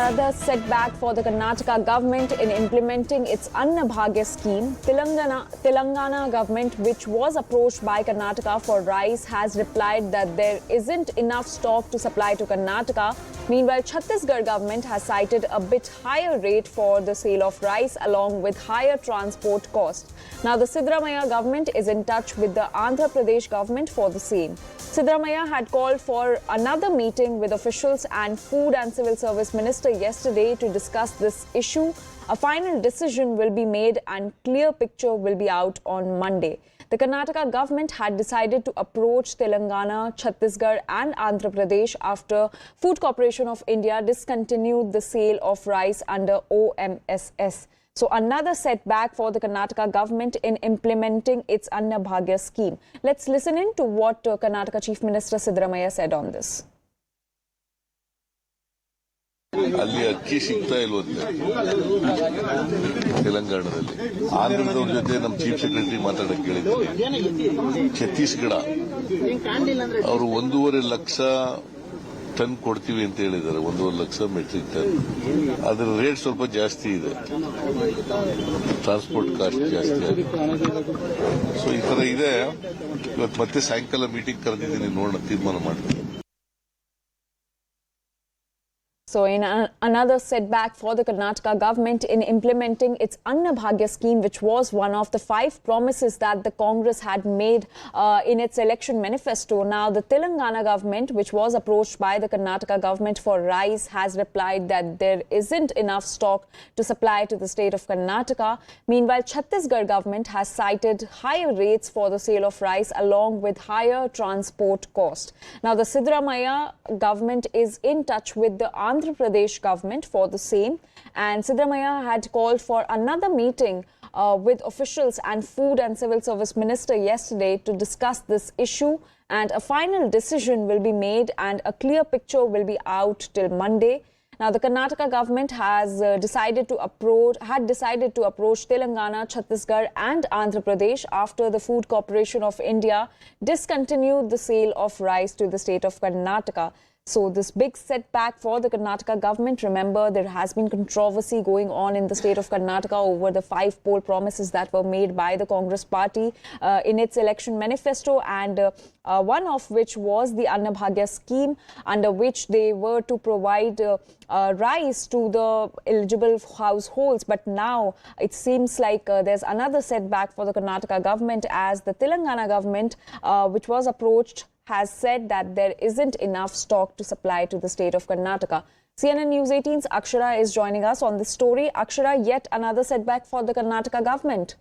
another setback for the Karnataka government in implementing its Anna Bhagya scheme. Telangana government, which was approached by Karnataka for rice, has replied that there isn't enough stock to supply to Karnataka. Meanwhile, Chhattisgarh government has cited a bit higher rate for the sale of rice along with higher transport cost. Now, the Siddaramaiah government is in touch with the Andhra Pradesh government for the same. Siddaramaiah had called for another meeting with officials and Food and Civil Service Minister yesterday to discuss this issue. A final decision will be made and clear picture will be out on Monday. The Karnataka government had decided to approach Telangana, Chhattisgarh and Andhra Pradesh after Food Corporation of India discontinued the sale of rice under OMSS. So another setback for the Karnataka government in implementing its Anna Bhagya scheme. Let's listen in to what Karnataka Chief Minister Siddaramaiah said on this. ಅಲ್ಲಿ ಅಕ್ಕಿ ಸಿಗ್ತಾ ಇಲ್ವಂತೆ ತೆಲಂಗಾಣದಲ್ಲಿ. ಆಂಧ್ರದವ್ರ ಜೊತೆ ನಮ್ಮ chief secretary ಮಾತಾಡಕ್ಕೆ ಹೇಳಿದ್ದಾರೆ. ಛತ್ತೀಸ್ಗಢ ಅವರು 1.5 ಲಕ್ಷ ಟನ್ ಕೊಡ್ತೀವಿ ಅಂತ ಹೇಳಿದ್ದಾರೆ. 1.5 ಲಕ್ಷ ಮೆಟ್ರಿಕ್ ಟನ್. ಅದರ ರೇಟ್ ಸ್ವಲ್ಪ ಜಾಸ್ತಿ ಇದೆ, ಟ್ರಾನ್ಸ್ಪೋರ್ಟ್ ಕಾಸ್ಟ್ ಜಾಸ್ತಿ ಆಗಿದೆ. ಸೊ ಈ ತರ ಇದೆ. ಇವತ್ತು ಮತ್ತೆ ಸಾಯಂಕಾಲ ಮೀಟಿಂಗ್ ಕರೆದಿದ್ದೀನಿ, ನೋಡೋಣ, ತೀರ್ಮಾನ ಮಾಡ್ತೀನಿ. So in another setback for the Karnataka government in implementing its Anna Bhagya scheme, which was one of the 5 promises that the Congress had made in its election manifesto. Now, the Telangana government, which was approached by the Karnataka government for rice, has replied that there isn't enough stock to supply to the state of Karnataka. Meanwhile, Chhattisgarh government has cited higher rates for the sale of rice along with higher transport cost. Now, the Siddaramaiah government is in touch with the Andhra Pradesh government for the same, and Siddaramaiah had called for another meeting with officials and Food and Civil Service Minister yesterday to discuss this issue, and a final decision will be made and a clear picture will be out till Monday. Now, the Karnataka government has decided to approach Telangana, Chhattisgarh and Andhra Pradesh after the Food Corporation of India discontinued the sale of rice to the state of Karnataka. So this big setback for the Karnataka government. Remember, there has been controversy going on in the state of Karnataka over the 5 poll promises that were made by the Congress party in its election manifesto, and one of which was the Anna Bhagya scheme, under which they were to provide rice to the eligible households. But now it seems like there's another setback for the Karnataka government, as the Telangana government, which was approached, has said that there isn't enough stock to supply to the state of Karnataka. CNN News 18's Akshara is joining us on this story. Akshara, yet another setback for the Karnataka government.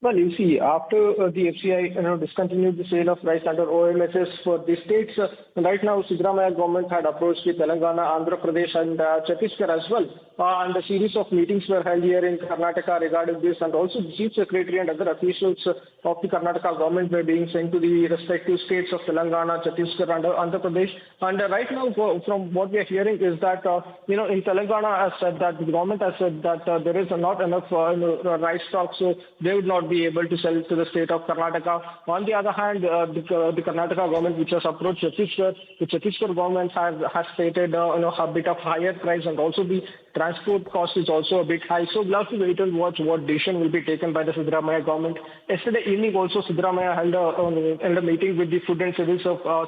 Well, you see, after the FCI discontinued the sale of rice under OMSS for the states, right now Siddaramaiah government had approached the Telangana, Andhra Pradesh and Chhattisgarh as well. And a series of meetings were held here in Karnataka regarding this, and also the Chief Secretary and other officials of the Karnataka government were being sent to the respective states of Telangana, Chhattisgarh and Andhra Pradesh. And right now, from what we are hearing is that, in Telangana has said that the government has said that there is not enough rice stock, so they would not be able to sell to the state of Karnataka. On the other hand, the Karnataka government, which has approached Chhattisgarh, the Chhattisgarh government has stated a bit of higher price, and also the transport cost is also a bit high. So we'll have to wait and watch what decision will be taken by the Siddaramaiah government. Yesterday evening also Siddaramaiah held a meeting with the Food and Civil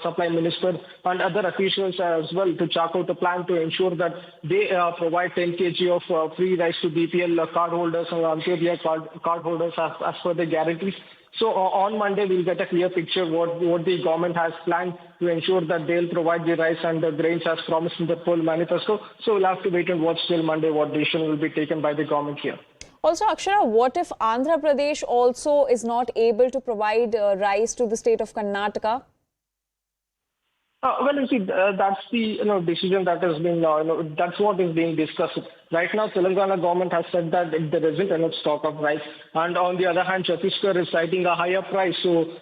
Supply Minister and other officials as well to chalk out a plan to ensure that they provide 10 kg of free rice to BPL card holders and Antyodaya card holders as per the guarantees. So on Monday, we'll get a clear picture what the government has planned to ensure that they'll provide the rice and the grains as promised in the poll manifesto. So we'll have to wait and watch till Monday what decision will be taken by the government here. Also, Akshara, what if Andhra Pradesh also is not able to provide rice to the state of Karnataka? Well, you see, that's the decision that has been, that's what is being discussed. Right now, Telangana government has said that there isn't enough stock of rice. And on the other hand, Chhattisgarh is citing a higher price. So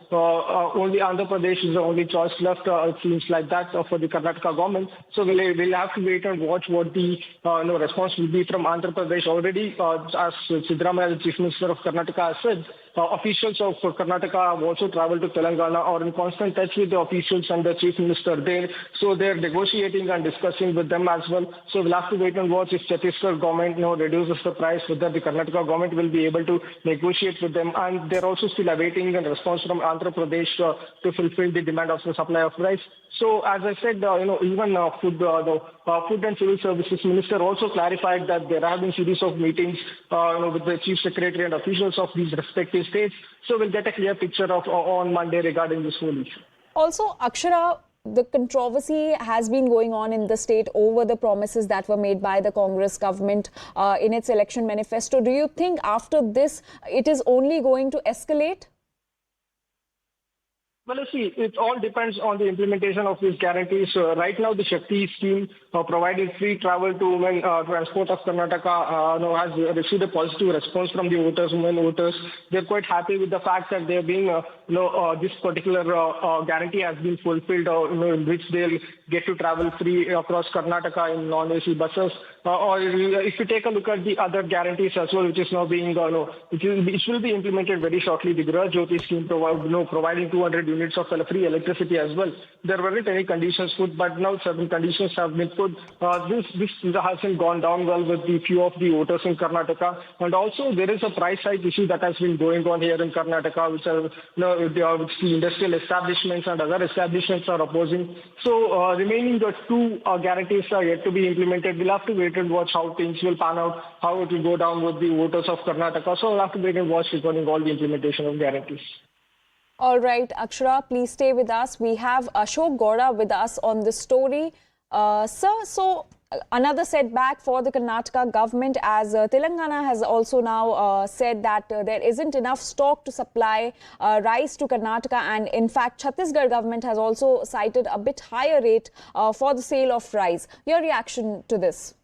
only Andhra Pradesh is the only choice left, it seems like that, for the Karnataka government. So we'll have to wait and watch what the response will be from Andhra Pradesh. Already, as Siddaramaiah, the Chief Minister of Karnataka, has said officials of Karnataka have also traveled to Telangana, are in constant touch with the officials and the Chief Minister there. So they're negotiating and discussing with them as well. So we'll have to wait and watch if Chhattisgarh government reduces the price, whether the Karnataka government will be able to negotiate with them. And they're also still awaiting a response from Andhra Pradesh to fulfill the demand of the supply of rice. So as I said, even Food and Civil Services Minister also clarified that there have been series of meetings with the Chief Secretary and officials of these respective states. So we'll get a clear picture of on Monday regarding this whole issue. Also, Akshara, the controversy has been going on in the state over the promises that were made by the Congress government in its election manifesto. Do you think after this, it is only going to escalate? Well, you see, it all depends on the implementation of these guarantees. Right now, the Shakti scheme provided free travel to women transport of Karnataka has received a positive response from the voters, women voters. They're quite happy with the fact that they're being, this particular guarantee has been fulfilled, in which they'll get to travel free across Karnataka in non-AC buses. Or if you take a look at the other guarantees as well, which is now being, it will be implemented very shortly. The Grah Jyoti scheme providing 200 units of free electricity as well. There weren't any conditions put, but now certain conditions have been put. This hasn't gone down well with the few of the voters in Karnataka. And also there is a price hike issue that has been going on here in Karnataka, which which the industrial establishments and other establishments are opposing. So remaining the two guarantees are yet to be implemented. We'll have to wait and watch how things will pan out, how it will go down with the voters of Karnataka. So we'll have to wait and watch regarding all the implementation of guarantees. All right, Akshara, please stay with us. We have Ashok Gowda with us on this story. Sir, so another setback for the Karnataka government, as Telangana has also now said that there isn't enough stock to supply rice to Karnataka, and in fact Chhattisgarh government has also cited a bit higher rate for the sale of rice. Your reaction to this?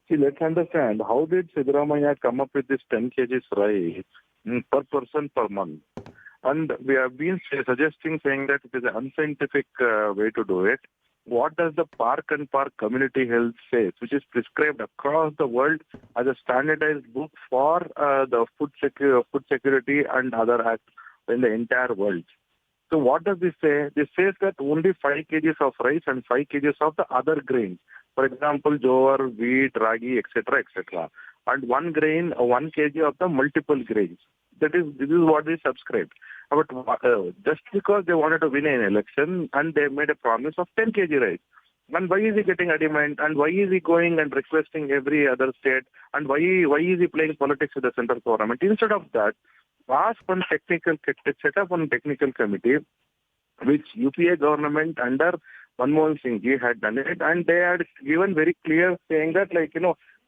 See, let's understand, how did Siddaramaiah come up with this 10 kgs rice per person per month? And we have been suggesting, saying that it is an unscientific way to do it. What does the Park and Park Community Health say, which is prescribed across the world as a standardized book for the food security and other acts in the entire world? So what does this say? This says that only 5 kgs of rice and 5 kgs of the other grains. For example, jowar, wheat, ragi, etc., etc. And 1 grain, 1 kg of the multiple grains. This is what they subscribed. But just because they wanted to win an election and they made a promise of 10 kg rice. And why is he getting adamant? And why is he going and requesting every other state? And why is he playing politics with the central government? Instead of that, set up one technical committee, which UPA government under Manmohan Singh ji had done it, and they had given very clear saying that,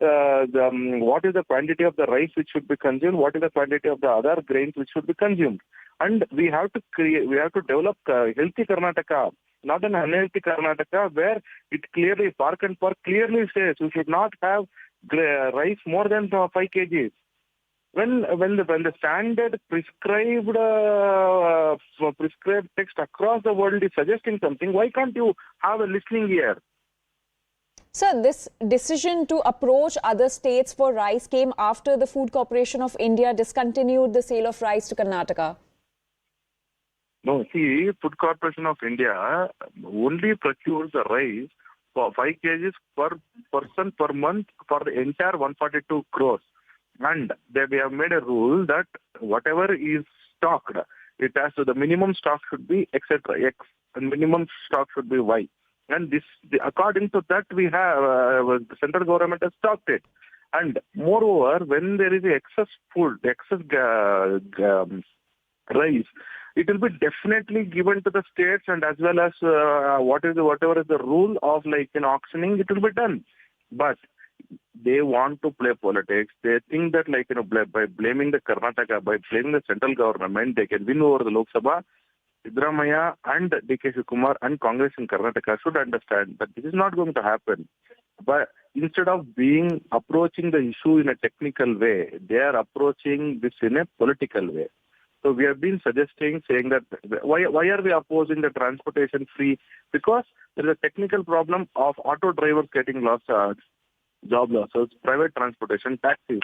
what is the quantity of the rice which should be consumed, what is the quantity of the other grains which should be consumed. And we have to develop healthy Karnataka, not an unhealthy Karnataka, where it clearly, Park and Park clearly says we should not have rice more than 5 kgs. When the standard prescribed text across the world is suggesting something, why can't you have a listening ear? Sir, this decision to approach other states for rice came after the Food Corporation of India discontinued the sale of rice to Karnataka. No, see, Food Corporation of India only procures the rice for 5 kgs per person per month for the entire 142 crores. And we have made a rule that whatever is stocked, it has to, the minimum stock should be etc. X, and minimum stock should be Y. And according to that, we have the central government has stocked it. And moreover, when there is excess food, excess rice, it will be definitely given to the states, and as well as whatever is the rule of auctioning, it will be done. But they want to play politics. They think that by blaming the Karnataka, by blaming the central government, they can win over the Lok Sabha. Siddaramaiah and D.K. Shivakumar and Congress in Karnataka should understand that this is not going to happen. But instead of approaching the issue in a technical way, they are approaching this in a political way. So we have been suggesting, saying that why are we opposing the transportation free? Because there is a technical problem of auto drivers getting lost, job losses, private transportation, taxis.